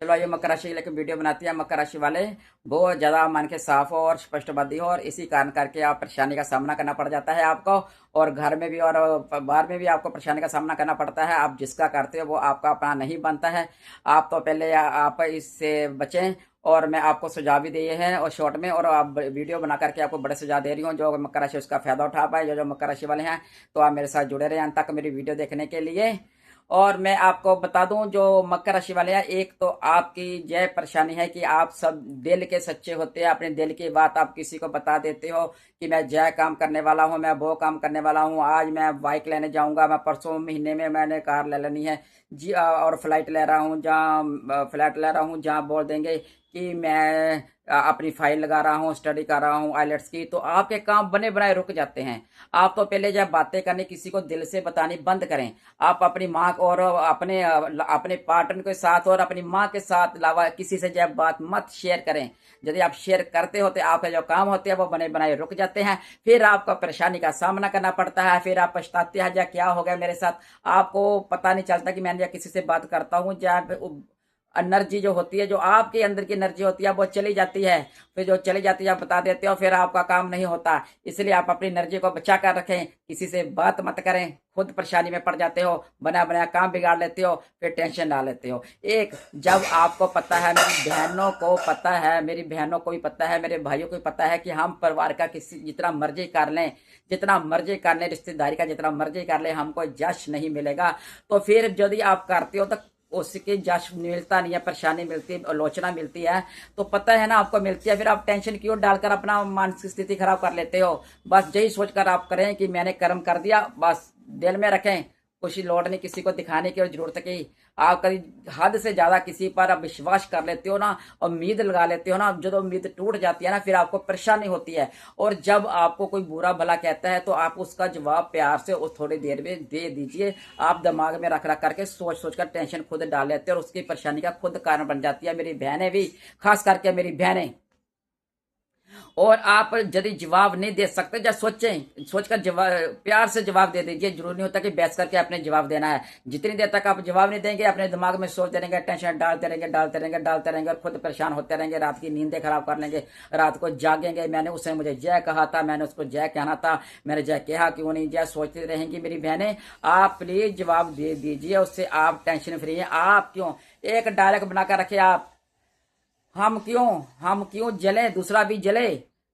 चलो आइए मकर राशि के लेकर वीडियो बनाते हैं। मकर राशि वाले बहुत ज़्यादा मन के साफ हो और स्पष्टवादी हो और इसी कारण करके आप परेशानी का सामना करना पड़ जाता है आपको। और घर में भी और बाहर में भी आपको परेशानी का सामना करना पड़ता है। आप जिसका करते हो वो आपका अपना नहीं बनता है। आप तो पहले आप इससे बचें और मैं आपको सुझाव भी दिए हैं और शॉर्ट में, और आप वीडियो बना करके आपको बड़े सुझाव दे रही हूँ जो मकर राशि उसका फायदा उठा पाए। जो मकर राशि वाले हैं तो आप मेरे साथ जुड़े रहें अंत तक मेरी वीडियो देखने के लिए। और मैं आपको बता दूं जो मकर राशि वाले हैं, एक तो आपकी यह परेशानी है कि आप सब दिल के सच्चे होते हैं। अपने दिल की बात आप किसी को बता देते हो कि मैं यह काम करने वाला हूं, मैं वो काम करने वाला हूं, आज मैं बाइक लेने जाऊंगा, मैं परसों महीने में मैंने कार ले लेनी है जी, और फ्लाइट ले रहा हूं जहाँ फ्लाइट ले रहा हूं जहाँ बोल देंगे कि मैं अपनी फाइल लगा रहा हूँ, स्टडी कर रहा हूँ आइलेट्स की, तो आपके काम बने बनाए रुक जाते हैं। आप तो पहले जब बातें करनी किसी को दिल से बतानी बंद करें। आप अपनी माँ और अपने अपने पार्टनर के साथ और अपनी माँ के साथ अलावा किसी से जब बात मत शेयर करें। यदि आप शेयर करते हो तो आपके जो काम होते हैं वो बने बनाए रुक जाते हैं। फिर आपको परेशानी का सामना करना पड़ता है। फिर आप पछताते हैं क्या क्या हो गया मेरे साथ। आपको पता नहीं चलता कि मैंने किसी से बात करता हूँ जब एनर्जी जो होती है, जो आपके अंदर की एनर्जी होती है वो चली जाती है। फिर जो चली जाती है आप बता देते हो, फिर आपका काम नहीं होता। इसलिए आप अपनी एनर्जी को बचा कर रखें, किसी से बात मत करें। खुद परेशानी में पड़ जाते हो, बना बनाया काम बिगाड़ लेते हो, फिर टेंशन डाल लेते हो। एक जब आपको पता है, मेरी बहनों को पता है, मेरी बहनों को भी पता है, मेरे भाइयों को भी पता है कि हम परिवार का किसी जितना मर्जी कर लें, जितना मर्जी कर लें, रिश्तेदारी का जितना मर्जी कर लें, हमको जश नहीं मिलेगा। तो फिर यदि आप करते हो तो उसकी जश मिलता नहीं है, परेशानी मिलती है, आलोचना मिलती है, तो पता है ना आपको मिलती है। फिर आप टेंशन क्यों डालकर अपना मानसिक स्थिति खराब कर लेते हो। बस यही सोचकर आप करें कि मैंने कर्म कर दिया, बस दिल में रखें। खुशी लौट नहीं किसी को दिखाने की और जरूरत की। आप कभी हद से ज्यादा किसी पर आप विश्वास कर लेते हो ना, उम्मीद लगा लेते हो ना, जब उम्मीद टूट जाती है ना फिर आपको परेशानी होती है। और जब आपको कोई बुरा भला कहता है तो आप उसका जवाब प्यार से और थोड़ी देर में दे दीजिए। आप दिमाग में रख रख करके सोच सोच कर टेंशन खुद डाल लेते हैं और उसकी परेशानी का खुद कारण बन जाती है। मेरी बहनें भी, खास करके मेरी बहनें। और आप यदि जवाब नहीं दे सकते, जब सोचें, सोचकर जवाब प्यार से जवाब दे दीजिए। जरूरी नहीं होता कि बहस करके आपने जवाब देना है। जितनी देर तक आप जवाब नहीं देंगे अपने दिमाग में सोचते रहेंगे, टेंशन डालते रहेंगे, डालते रहेंगे, डालते रहेंगे और खुद परेशान होते रहेंगे। रात की नींदें खराब कर लेंगे, रात को जागेंगे, मैंने उसने मुझे जय कहा था, मैंने उसको जय कहना था, मैंने जय कहा क्यों नहीं, जय सोचती रहेंगी मेरी बहनें। आप प्लीज जवाब दे दीजिए, उससे आप टेंशन फ्री हैं। आप क्यों एक डायलॉग बनाकर रखे आप, हम क्यों जले दूसरा भी जले,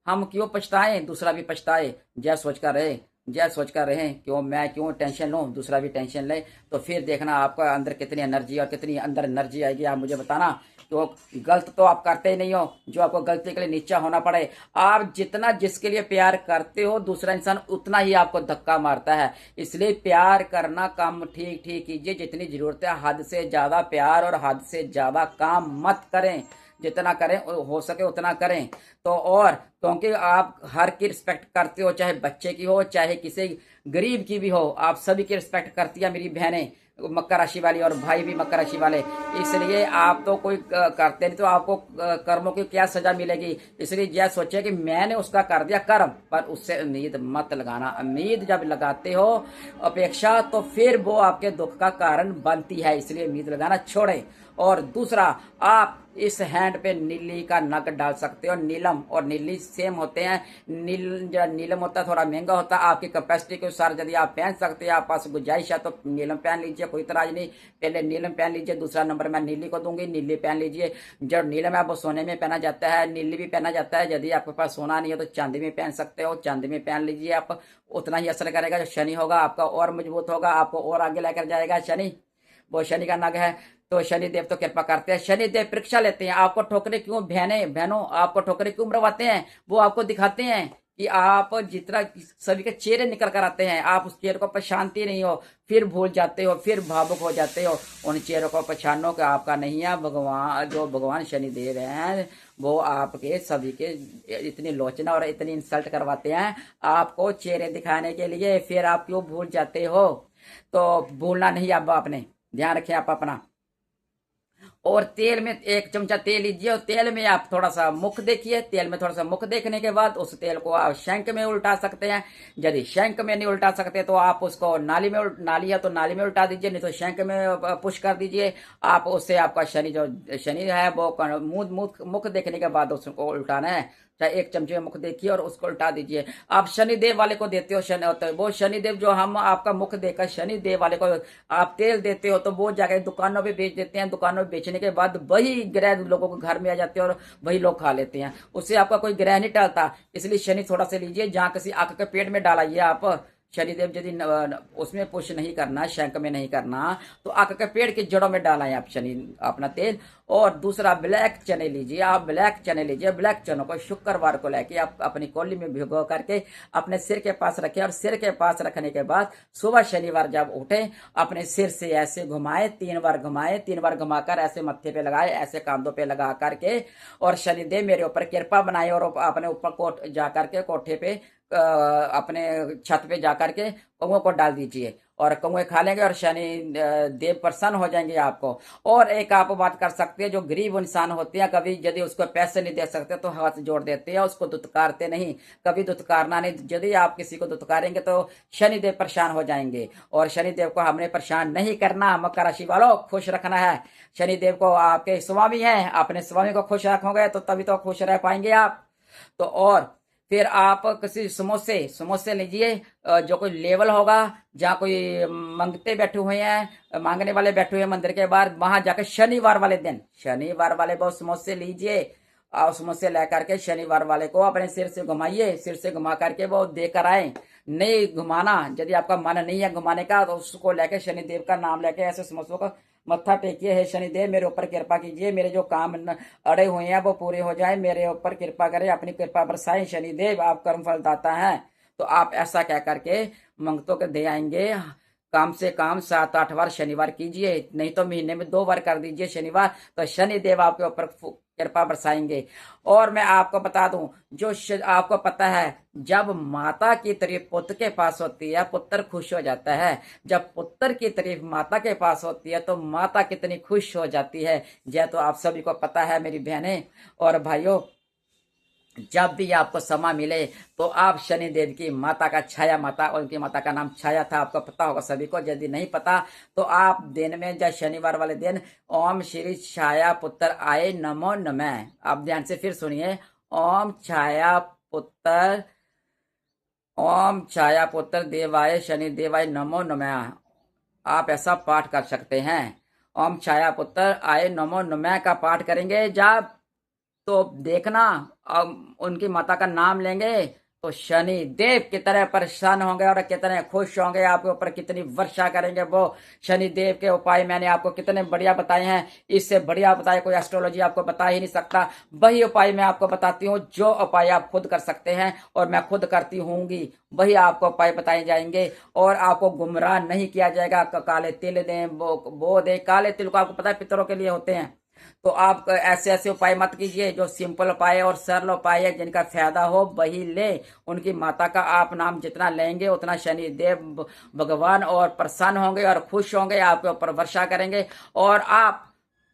हम क्यों पछताएं दूसरा भी पछताए। जय सोचकर रहे, जय सोचकर रहे, क्यों मैं क्यों टेंशन लूं दूसरा भी टेंशन ले। तो फिर देखना आपका अंदर कितनी एनर्जी और कितनी अंदर एनर्जी आएगी। आप मुझे बताना। तो गलत तो आप करते ही नहीं हो जो आपको गलती के लिए नीचा होना पड़े। आप जितना जिसके लिए प्यार करते हो दूसरा इंसान उतना ही आपको धक्का मारता है। इसलिए प्यार करना काम ठीक ठीक कीजिए जितनी जरूरत है। हद से ज्यादा प्यार और हद से ज्यादा काम मत करें। जितना करें हो सके उतना करें। तो और क्योंकि आप हर की रिस्पेक्ट करते हो, चाहे बच्चे की हो चाहे किसी गरीब की भी हो, आप सभी की रिस्पेक्ट करती है मेरी बहनें मकर राशि वाली और भाई भी मकर राशि वाले। इसलिए आप तो कोई करते नहीं तो आपको कर्मों की क्या सजा मिलेगी। इसलिए यह सोचिए कि मैंने उसका कर दिया कर्म, पर उससे उम्मीद मत लगाना। उम्मीद जब लगाते हो अपेक्षा, तो फिर वो आपके दुख का कारण बनती है। इसलिए उम्मीद लगाना छोड़े। और दूसरा, आप इस हैंड पे नीली का नग डाल सकते हो। नीलम और नीली सेम होते हैं। नीलम होता है थोड़ा महंगा होता है, आपकी कैपेसिटी के अनुसार यदि आप पहन सकते हैं, आप पास गुंजाइश है तो नीलम पहन लीजिए, कोई इतराज नहीं। पहले नीलम पहन लीजिए, दूसरा नंबर मैं नीली को दूंगी, नीली पहन लीजिए। जब नीलम है वो सोने में पहना जाता है, नीली भी पहना जाता है। यदि आपके पास सोना नहीं है तो चांदी में पहन सकते हो, चांदी में पहन लीजिए आप। उतना ही असर करेगा। जो शनि होगा आपका और मजबूत होगा, आपको और आगे लेकर जाएगा शनि। वो शनि का नग है। तो शनिदेव तो कृपा करते हैं, शनिदेव परीक्षा लेते हैं। आपको ठोकरे क्यों बहनों आपको ठोकरे क्यों मरवाते हैं, वो आपको दिखाते हैं कि आप जितना सभी के चेहरे निकल कर आते हैं, आप उस चेहरे को पहचानते नहीं हो, फिर भूल जाते हो, फिर भावुक हो जाते हो। उन चेहरों को पहचानो कि आपका नहीं है। भगवान जो भगवान शनिदेव हैं वो आपके सभी के इतनी लोचना और इतनी इंसल्ट करवाते हैं आपको चेहरे दिखाने के लिए। फिर आप क्यों भूल जाते हो। तो भूलना नहीं अब आपने, ध्यान रखें आप अपना। और तेल में 1 चमचा तेल लीजिए और तेल में आप थोड़ा सा मुख देखिए। तेल में थोड़ा सा मुख देखने के बाद उस तेल को आप शंख में उल्टा सकते हैं। यदि शंख में नहीं उल्टा सकते तो आप उसको नाली है तो नाली में उल्टा दीजिए, नहीं तो शंख में पुश कर दीजिए। आप उससे आपका शनि है वो मुख देखने के बाद उसको उल्टाना है। चाहे 1 चमचे में मुख देखिए और उसको उल्टा दीजिए। आप शनिदेव वाले को देते हो, वो शनिदेव जो हम आपका मुख देकर शनिदेव वाले को आप तेल देते हो तो वो जाकर दुकानों पे बेच देते हैं। दुकानों में बेचने के बाद वही ग्रह लोगों को घर में आ जाते हैं और वही लोग खा लेते हैं। उससे आपका कोई ग्रह नहीं टलता। इसलिए शनि थोड़ा सा लीजिए, जहां किसी आंख के पेट में डालाइए आप। शनिदेव यदि उसमें पुश नहीं करना, शंख में नहीं करना, तो आंख के पेड़ की जड़ों में डालें आप शनि अपना तेल। और दूसरा ब्लैक चने लीजिए आप, ब्लैक चने लीजिए। ब्लैक चनों को शुक्रवार को लेके आप अपनी कोली में भिगो करके अपने सिर के पास रखें और सिर के पास रखने के बाद सुबह शनिवार जब उठे अपने सिर से ऐसे घुमाए, 3 बार घुमाए, 3 बार घुमाकर ऐसे मत्थे पे लगाए, ऐसे कांधों पे लगा करके और शनिदेव मेरे ऊपर कृपा बनाए और अपने ऊपर कोट जा करके कोठे पे अपने छत पे जाकर के कौओं को डाल दीजिए और कौए खा लेंगे और शनि देव प्रसन्न हो जाएंगे आपको। और एक आप बात कर सकते हैं, जो गरीब इंसान होते हैं कभी यदि उसको पैसे नहीं दे सकते तो हाथ जोड़ देते हैं, उसको दुत्कारते नहीं। कभी दुत्कारना नहीं, यदि आप किसी को दुत्कारेंगे तो शनिदेव परेशान हो जाएंगे। और शनिदेव को हमने परेशान नहीं करना, मकर राशि वालों खुश रखना है। शनिदेव को आपके स्वामी हैं, अपने स्वामी को खुश रखोगे तो तभी तो खुश रह पाएंगे आप। तो और फिर आप किसी समोसे समोसे लीजिए, जो कोई लेवल होगा, जहाँ कोई मंगते बैठे हुए हैं, मांगने वाले बैठे हुए हैं मंदिर के बाहर, वहां जाकर शनिवार वाले बहुत समोसे लीजिए और समोसे लेकर के शनिवार वाले को अपने सिर से घुमाइए, सिर से घुमा करके वो देकर आए। नहीं घुमाना, यदि आपका मन नहीं है घुमाने का तो उसको लेके शनिदेव का नाम लेके ऐसे समोसों का मत्था टेकिए, है शनिदेव मेरे ऊपर कृपा कीजिए, मेरे जो काम अड़े हुए हैं वो पूरे हो जाए, मेरे ऊपर कृपा करें, अपनी कृपा बरसाएं शनिदेव, आप कर्म फल दाता हैं। तो आप ऐसा कह करके मंगतों के दे आएंगे। काम से काम 7-8 बार शनिवार कीजिए, नहीं तो महीने में 2 बार कर दीजिए शनिवार, तो शनिदेव आपके ऊपर कृपा बरसाएंगे। और मैं आपको बता दूं, आपको पता है जब माता की तारीफ पुत्र के पास होती है पुत्र खुश हो जाता है, जब पुत्र की तारीफ माता के पास होती है तो माता कितनी खुश हो जाती है, यह तो आप सभी को पता है मेरी बहनें और भाइयों। जब भी आपको समय मिले तो आप शनिदेव की माता का छाया माता, उनकी माता का नाम छाया था, आपको पता होगा सभी को। यदि नहीं पता तो आप दिन में जब शनिवार वाले दिन ओम श्री छाया पुत्र आए नमो नमः, आप ध्यान से फिर सुनिए, ओम छाया पुत्र, ओम छाया पुत्र देवाय शनि देवाय नमो नमः, आप ऐसा पाठ कर सकते हैं। ओम छाया पुत्र आए नमो नमः का पाठ करेंगे जब, तो देखना उनकी माता का नाम लेंगे तो शनि देव की तरह परेशान होंगे और कितने खुश होंगे, आपके ऊपर कितनी वर्षा करेंगे वो। शनि देव के उपाय मैंने आपको कितने बढ़िया बताए हैं, इससे बढ़िया बताए कोई एस्ट्रोलॉजी आपको बता ही नहीं सकता। वही उपाय मैं आपको बताती हूँ जो उपाय आप खुद कर सकते हैं और मैं खुद करती हूँगी, वही आपको उपाय बताए जाएंगे और आपको गुमराह नहीं किया जाएगा। काले तिल दें वो दे, काले तिल को आपको पता है पितरों के लिए होते हैं, तो आप ऐसे ऐसे उपाय मत कीजिए, जो सिंपल उपाय और सरल उपाय है जिनका फायदा हो वही ले। उनकी माता का आप नाम जितना लेंगे उतना शनि देव भगवान और प्रसन्न होंगे और खुश होंगे, आपके ऊपर वर्षा करेंगे। और आप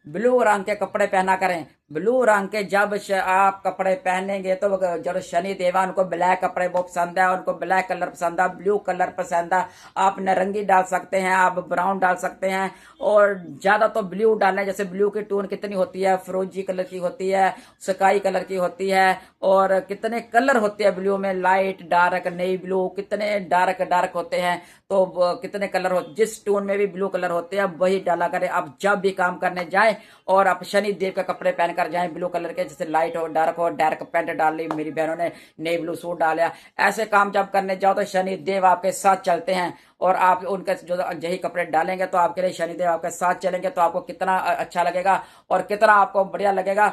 ब्लू रंग के कपड़े पहना करें, ब्लू रंग के जब आप कपड़े पहनेंगे तो जब शनि देवा उनको ब्लैक कपड़े वो पसंद है, उनको ब्लैक कलर पसंद है, ब्लू कलर पसंद है। आप नारंगी डाल सकते हैं, आप ब्राउन डाल सकते हैं और ज्यादा तो ब्लू डालना है। जैसे ब्लू की टोन कितनी होती है, फिरोजी कलर की होती है, स्काई कलर की होती है और कितने कलर होते हैं ब्लू में, लाइट डार्क नेवी ब्लू, कितने डार्क डार्क होते हैं। तो कितने कलर हो, जिस टोन में भी ब्लू कलर होते हैं वही डाला करें। आप जब भी काम करने जाएं और आप शनि देव के कपड़े पहनकर जाएं ब्लू कलर के, जैसे लाइट हो डार्क पैंट डाल ली, मेरी बहनों ने नेवी ब्लू सूट डाला। ऐसे काम जब करने जाओ तो शनि देव आपके साथ चलते हैं और आप उनके जो यही कपड़े डालेंगे तो आपके लिए शनि देव आपके साथ चलेंगे, तो आपको कितना अच्छा लगेगा और कितना आपको बढ़िया लगेगा।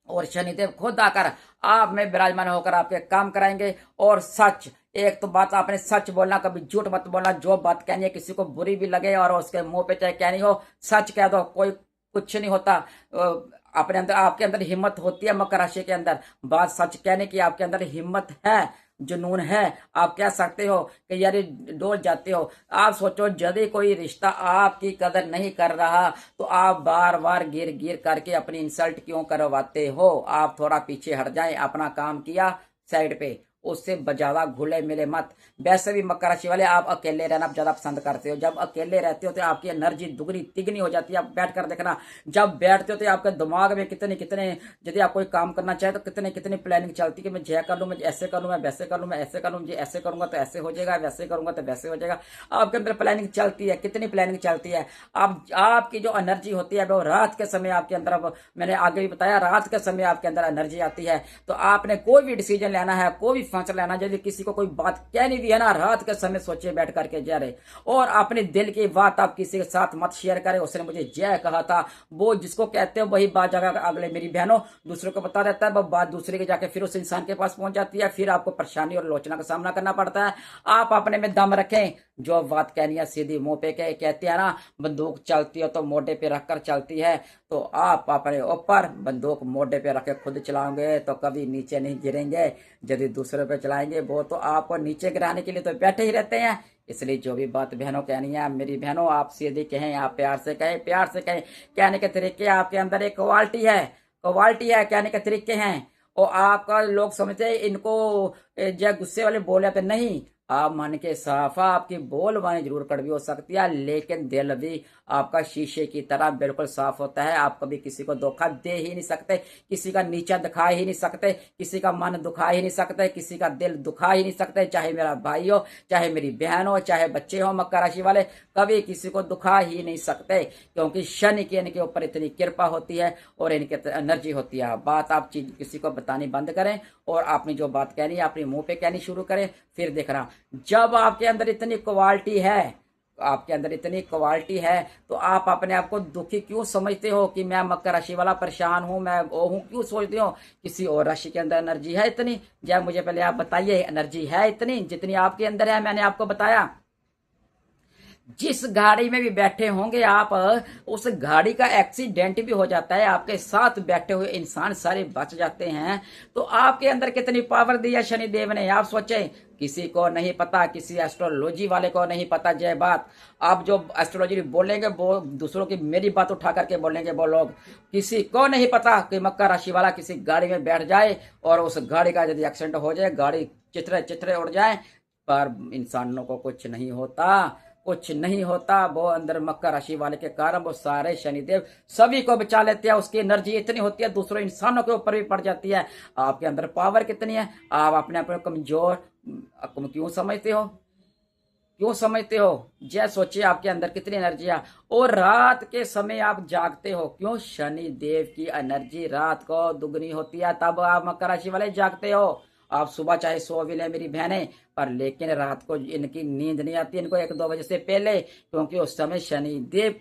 और शनिदेव खुद आकर आप में विराजमान होकर आपके काम कराएंगे। और सच, एक तो बात आपने सच बोलना, कभी झूठ मत बोलना। जो बात कहनी है किसी को बुरी भी लगे और उसके मुंह पे चाहे कहनी हो, सच कह दो, कोई कुछ नहीं होता। अपने अंदर, आपके अंदर हिम्मत होती है, मकर राशि के अंदर बात सच कहने की आपके अंदर हिम्मत है जुनून है। आप कह सकते हो कि यार डोल जाते हो। आप सोचो, यदि कोई रिश्ता आपकी कदर नहीं कर रहा तो आप बार बार गिर गिर करके अपनी इंसल्ट क्यों करवाते हो? आप थोड़ा पीछे हट जाएं, अपना काम किया साइड पे, उससे ज्यादा घुले मिले मत। वैसे भी मकर राशि वाले आप अकेले रहना ज्यादा पसंद करते हो। जब अकेले रहते हो तो आपकी एनर्जी दुगनी तिगनी हो जाती है। आप बैठ कर देखना, जब बैठते हो तो आपके दिमाग में कितने कितने, यदि आप कोई काम करना चाहे तो कितने कितने प्लानिंग चलती है कि मैं यह कर लूँ, मैं ऐसे कर लूँ, मैं वैसे कर लूँ, मैं ऐसे कर लूँ, मुझे ऐसे करूंगा तो ऐसे हो जाएगा, वैसे करूंगा तो वैसे हो जाएगा। आपके अंदर प्लानिंग चलती है, कितनी प्लानिंग चलती है। आप आपकी जो एनर्जी होती है वो रात के समय आपके अंदर, अब मैंने आगे भी बताया, रात के समय आपके अंदर एनर्जी आती है। तो आपने कोई भी डिसीजन लेना है, कोई भी फैसला लेना, यदि किसी को कोई बात कहनी भी है ना, रात के समय सोचिए बैठ करके जा रहे, और अपने दिल की बात आप किसी के साथ मत शेयर करें। उसने मुझे जय कहा था, वो जिसको कहते हो वही बात जाकर अगले, मेरी बहनों, दूसरों को बता देता है, वो बात दूसरे के जाके फिर उस इंसान के पास पहुंच जाती है। फिर आपको परेशानी और आलोचना का सामना करना पड़ता है। आप अपने में दम रखें, जो बात कहनी है सीधी मुंह पे कहते हैं ना, बंदूक चलती है तो मोढे पे रखकर चलती है। तो आप अपने ऊपर बंदूक मोढे पे रखे खुद चलाओगे तो कभी नीचे नहीं गिरेंगे। यदि दूसरे पे चलाएंगे वो तो आपको नीचे गिराने के लिए तो बैठे ही रहते हैं। इसलिए जो भी बात बहनों कहनी है, मेरी बहनों, आप सीधी कहें, आप प्यार से कहें, प्यार से कहें। कहने के तरीके, आपके अंदर एक क्वालिटी है, क्वालिटी है, कहने के तरीके हैं। और आपका लोग समझते हैं इनको जो गुस्से वाले बोले तो नहीं, आप मन के साफा, आपकी बोल वाणी जरूर कड़वी हो सकती है, लेकिन दिल भी आपका शीशे की तरह बिल्कुल साफ होता है। आप कभी किसी को धोखा दे ही नहीं सकते, किसी का नीचा दिखा ही नहीं सकते, किसी का मन दुखा ही नहीं सकते, किसी का दिल दुखा ही नहीं सकते। चाहे मेरा भाई हो, चाहे मेरी बहन हो, चाहे बच्चे हो मकर राशि वाले, कभी किसी को दुखा ही नहीं सकते, क्योंकि शनि की इनके ऊपर इतनी कृपा होती है और इनके एनर्जी होती है। बात आप चीज किसी को बतानी बंद करें और आपने जो बात कहनी है अपने मुंह पे कहनी शुरू करें। फिर देखना, जब आपके अंदर इतनी क्वालिटी है, आपके अंदर इतनी क्वालिटी है, तो आप अपने आप को दुखी क्यों समझते हो कि मैं मकर राशि वाला परेशान हूं, मैं वो हूं, क्यों सोचते हो? किसी और राशि के अंदर एनर्जी है इतनी? जब मुझे पहले आप बताइए, एनर्जी है इतनी जितनी आपके अंदर है? मैंने आपको बताया, जिस गाड़ी में भी बैठे होंगे आप, उस गाड़ी का एक्सीडेंट भी हो जाता है, आपके साथ बैठे हुए इंसान सारे बच जाते हैं। तो आपके अंदर कितनी पावर दी है शनिदेव ने, आप सोचें। किसी को नहीं पता, किसी एस्ट्रोलॉजी वाले को नहीं पता। जय बात, आप जो एस्ट्रोलॉजी बोलेंगे वो दूसरों की मेरी बात उठा करके बोलेंगे वो लोग। किसी को नहीं पता कि मकर राशि वाला किसी गाड़ी में बैठ जाए और उस गाड़ी का यदि एक्सीडेंट हो जाए, गाड़ी चित्रे चित्रे उड़ जाए, पर इंसानों को कुछ नहीं होता, कुछ नहीं होता। वो अंदर मकर राशि वाले के कारण वो सारे शनिदेव सभी को बचा लेते हैं। उसकी एनर्जी इतनी होती है, दूसरों इंसानों के ऊपर भी पड़ जाती है। आपके अंदर पावर कितनी है, आप अपने आप को कमजोर क्यों समझते हो? क्यों समझते हो? जय सोचिए आपके अंदर कितनी एनर्जी है। और रात के समय आप जागते हो क्यों? शनि देव की एनर्जी रात को दुगनी होती है, तब आप मकर राशि वाले जागते हो। आप सुबह चाहे सो भी ले मेरी बहनें, पर लेकिन रात को इनकी नींद नहीं आती, इनको 1-2 बजे से पहले, क्योंकि उस समय शनि देव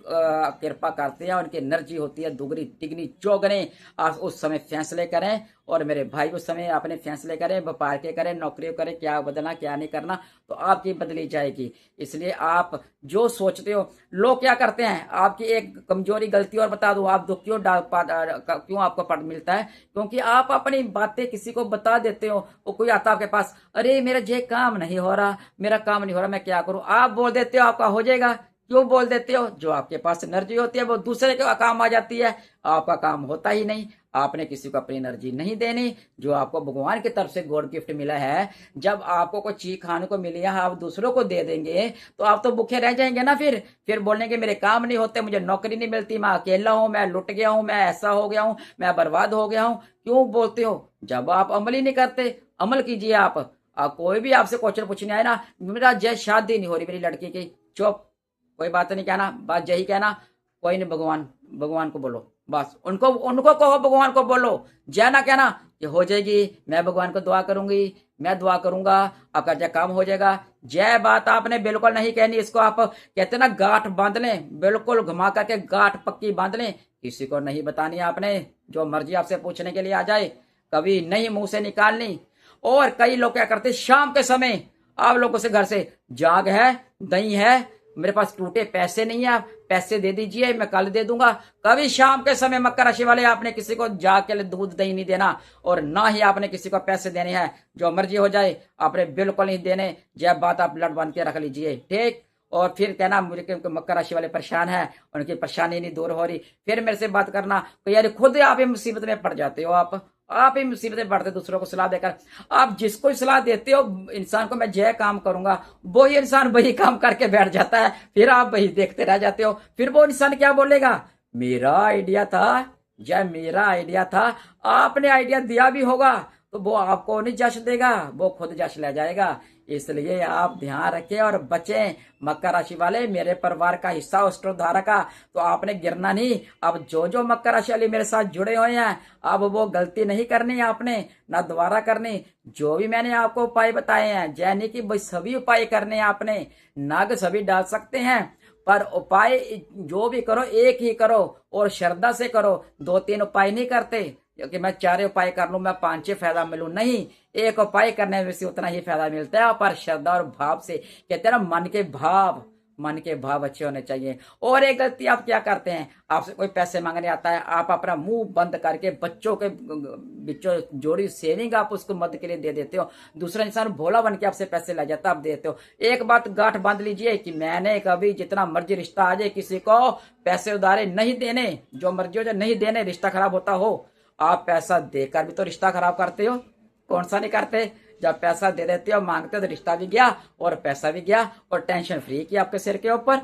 कृपा करते हैं, उनकी एनर्जी होती है दुगनी तिगनी चौगने। आप उस समय फैसले करें, और मेरे भाई उस समय अपने फैसले करें, व्यापार के करें, नौकरी करें, क्या बदलना क्या नहीं करना, तो आपकी बदली जाएगी। इसलिए आप जो सोचते हो, लोग क्या करते हैं, आपकी एक कमजोरी गलती और बता दो, आप दुख क्यों आपको पद मिलता है? क्योंकि आप अपनी बातें किसी को बता देते हो। वो कोई आता आपके पास, अरे मेरा ये काम नहीं हो रहा, मेरा काम नहीं हो रहा, मैं क्या करूं? आप बोल देते हो आपका हो जाएगा। क्यों बोल देते हो? जो आपके पास एनर्जी होती है वो दूसरे के काम आ जाती है, आपका काम होता ही नहीं। आपने किसी को अपनी एनर्जी नहीं देनी, जो आपको भगवान की तरफ से गॉड गिफ्ट मिला है। जब आपको कोई चीज खाने को मिली है, आप दूसरों को दे देंगे तो आप तो भूखे रह जाएंगे ना। फिर बोलेंगे मेरे काम नहीं होते, मुझे नौकरी नहीं मिलती, मैं अकेला हूं, मैं लुट गया हूं, मैं ऐसा हो गया हूं, मैं बर्बाद हो गया हूं। क्यों बोलते हो? जब आप अमल ही नहीं करते। अमल कीजिए आप। कोई भी आपसे क्वेश्चन पूछने आए ना, मेरा जय शादी नहीं हो रही मेरी लड़की की, चुप, कोई बात नहीं कहना, बात यही कहना, कोई नहीं, भगवान भगवान को बोलो, बस उनको उनको कहो, भगवान को बोलो, जय ना कहना कि हो जाएगी, मैं भगवान को दुआ करूंगी, मैं दुआ करूंगा, आपका जय काम हो जाएगा। जय बात आपने बिल्कुल नहीं कहनी। इसको आप कहते ना गांठ बांध लें, बिल्कुल घुमा करके गांठ पक्की बांध लें। किसी को नहीं बतानी आपने, जो मर्जी आपसे पूछने के लिए आ जाए, कभी नहीं मुंह से निकालनी। और कई लोग क्या करते, शाम के समय आप लोगों से घर से जाग है, दही है, मेरे पास टूटे पैसे नहीं है, आप पैसे दे दीजिए, मैं कल दे दूंगा। कभी शाम के समय मकर राशि वाले आपने किसी को जाके दूध दही नहीं देना, और ना ही आपने किसी को पैसे देने हैं। जो मर्जी हो जाए आपने बिल्कुल नहीं देने। जब बात आप लड़ बन के रख लीजिए, ठीक। और फिर कहना मुझे कि मकर राशि वाले परेशान है, उनकी परेशानी नहीं दूर हो रही, फिर मेरे से बात करना। तो यार खुद आप ही मुसीबत में पड़ जाते हो। आप ही मुसीबतें बढ़ते दूसरों को सलाह देकर। आप जिसको सलाह देते हो इंसान को मैं जय काम करूंगा, वो ही इंसान वही काम करके बैठ जाता है, फिर आप वही देखते रह जाते हो। फिर वो इंसान क्या बोलेगा, मेरा आइडिया था, जय मेरा आइडिया था। आपने आइडिया दिया भी होगा तो वो आपको नहीं जश देगा, वो खुद जश ले जाएगा। इसलिए आप ध्यान रखें और बचें। मकर राशि वाले मेरे परिवार का हिस्सा हो स्टोधारा का, तो आपने गिरना नहीं। अब जो मकर राशि वाले मेरे साथ जुड़े हुए हैं, अब वो गलती नहीं करनी आपने, ना दोबारा करनी। जो भी मैंने आपको उपाय बताए हैं, जैनी कि भाई सभी उपाय करने हैं आपने। नाग सभी डाल सकते हैं, पर उपाय जो भी करो एक ही करो और श्रद्धा से करो। 2-3 उपाय नहीं करते क्योंकि मैं 4 उपाय कर लूं, मैं 5 फायदा मिलूं, नहीं। एक उपाय करने में से उतना ही फायदा मिलता है, पर श्रद्धा और भाव से। कहते हैं ना, मन के भाव अच्छे होने चाहिए। और एक गलती आप क्या करते हैं, आपसे कोई पैसे मांगने आता है, आप अपना मुंह बंद करके बच्चों के बिच्चों जोड़ी सेविंग आप उसको मदद के लिए दे देते हो। दूसरा इंसान भोला बन के आपसे पैसे ले जाता, आप देते हो। एक बात गांठ बांध लीजिए कि मैंने कभी जितना मर्जी रिश्ता आ जाए किसी को पैसे उधारे नहीं देने, जो मर्जी हो जाए नहीं देने। रिश्ता खराब होता हो, आप पैसा देकर भी तो रिश्ता खराब करते हो, कौन सा नहीं करते। जब पैसा दे देते हो मांगते हो तो रिश्ता भी गया और पैसा भी गया और टेंशन फ्री की आपके सिर के ऊपर।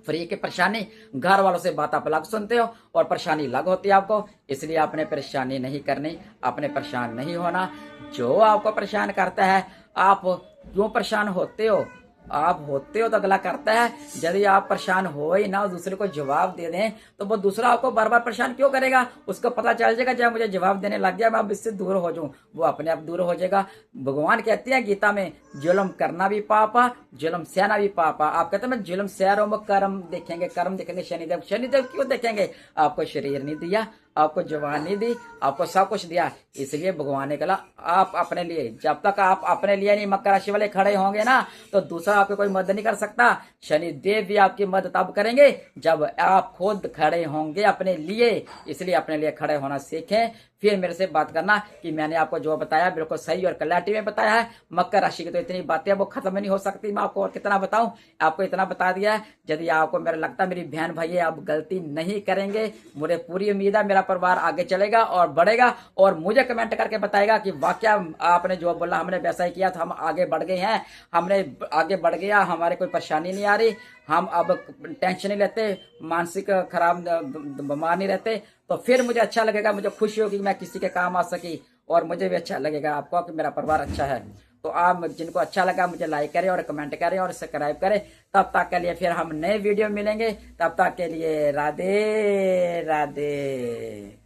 फ्री की परेशानी, घर वालों से बात आप अलग सुनते हो और परेशानी अलग होती है आपको। इसलिए आपने परेशानी नहीं करनी, आपने परेशान नहीं होना। जो आपको परेशान करता है, आप क्यों परेशान होते हो, आप होते हो तो अगला करता है। यदि आप परेशान हो ही ना, दूसरे को जवाब दे दें, तो वो दूसरा आपको बार बार परेशान क्यों करेगा। उसको पता चल जाएगा जब मुझे जवाब देने लग गया, मैं अब इससे दूर हो जाऊं, वो अपने आप दूर हो जाएगा। भगवान कहते हैं गीता में, जुल्म करना भी पापा, जुल्म सहना भी पापा। आप कहते हैं मैं जुल्म सह रहा हूं, कर्म देखेंगे, कर्म देखेंगे। शनिदेव, शनिदेव क्यों देखेंगे, आपको शरीर नहीं दिया, आपको जवान नहीं दी, आपको सब कुछ दिया। इसलिए भगवान ने कहा आप अपने लिए, जब तक आप अपने लिए नहीं मकर राशि वाले खड़े होंगे ना, तो दूसरा आपको कोई मदद नहीं कर सकता। शनिदेव भी आपकी मदद तब करेंगे जब आप खुद खड़े होंगे अपने लिए। इसलिए अपने लिए खड़े होना सीखें। फिर मेरे से बात करना कि मैंने आपको जो बताया बिल्कुल सही और क्लैरिटी में बताया है। मकर राशि की तो इतनी बातें वो खत्म नहीं हो सकती, मैं आपको और कितना बताऊं, आपको इतना बता दिया है। यदि आपको मेरा लगता मेरी बहन भाई आप गलती नहीं करेंगे, मुझे पूरी उम्मीद है मेरा परिवार आगे चलेगा और बढ़ेगा, और मुझे कमेंट करके बताएगा कि वाकया आपने जो बोला हमने वैसा ही किया था, हम आगे बढ़ गए हैं, हमने आगे बढ़ गया, हमारे कोई परेशानी नहीं आ रही, हम अब टेंशन नहीं लेते, मानसिक खराब बीमार नहीं रहते। तो फिर मुझे अच्छा लगेगा, मुझे खुशी होगी कि मैं किसी के काम आ सकी, और मुझे भी अच्छा लगेगा आपको कि मेरा परिवार अच्छा है। तो आप जिनको अच्छा लगा मुझे लाइक करें और कमेंट करें और सब्सक्राइब करें। तब तक के लिए फिर हम नए वीडियो मिलेंगे, तब तक के लिए राधे राधे।